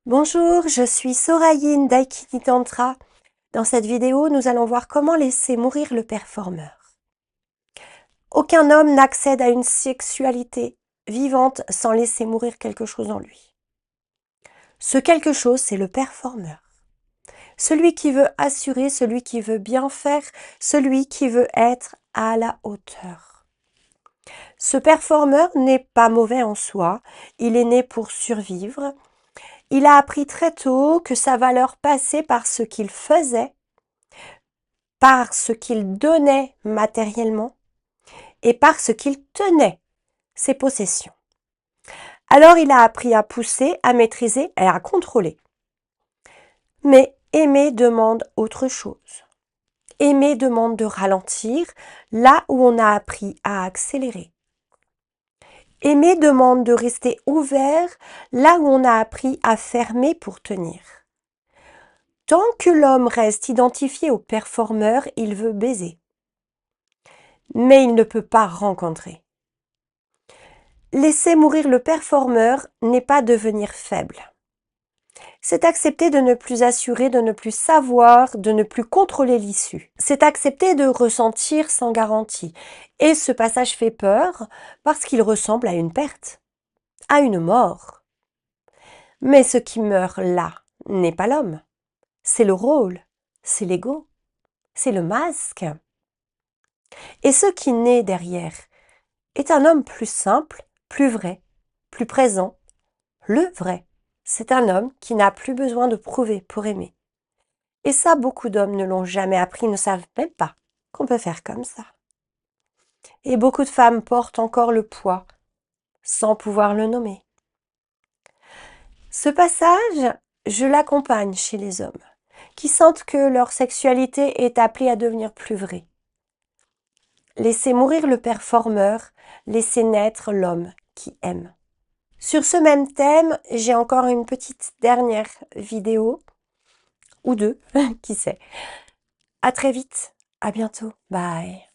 Bonjour, je suis Sorayine d'Aikini Tantra. Dans cette vidéo, nous allons voir comment laisser mourir le performeur. Aucun homme n'accède à une sexualité vivante sans laisser mourir quelque chose en lui. Ce quelque chose, c'est le performeur. Celui qui veut assurer, celui qui veut bien faire, celui qui veut être à la hauteur. Ce performeur n'est pas mauvais en soi, il est né pour survivre. Il a appris très tôt que sa valeur passait par ce qu'il faisait, par ce qu'il donnait matériellement et par ce qu'il tenait, ses possessions. Alors il a appris à pousser, à maîtriser et à contrôler. Mais aimer demande autre chose. Aimer demande de ralentir là où on a appris à accélérer. Aimer demande de rester ouvert là où on a appris à fermer pour tenir. Tant que l'homme reste identifié au performeur, il veut baiser. Mais il ne peut pas rencontrer. Laisser mourir le performeur n'est pas devenir faible. C'est accepter de ne plus assurer, de ne plus savoir, de ne plus contrôler l'issue. C'est accepter de ressentir sans garantie. Et ce passage fait peur parce qu'il ressemble à une perte, à une mort. Mais ce qui meurt là n'est pas l'homme. C'est le rôle, c'est l'ego, c'est le masque. Et ce qui naît derrière est un homme plus simple, plus vrai, plus présent. Le vrai, c'est un homme qui n'a plus besoin de prouver pour aimer. Et ça, beaucoup d'hommes ne l'ont jamais appris, ne savent même pas qu'on peut faire comme ça. Et beaucoup de femmes portent encore le poids sans pouvoir le nommer. Ce passage, je l'accompagne chez les hommes qui sentent que leur sexualité est appelée à devenir plus vraie. Laissez mourir le performeur, laissez naître l'homme qui aime. Sur ce même thème, j'ai encore une petite dernière vidéo, ou deux, qui sait. À très vite, à bientôt, bye.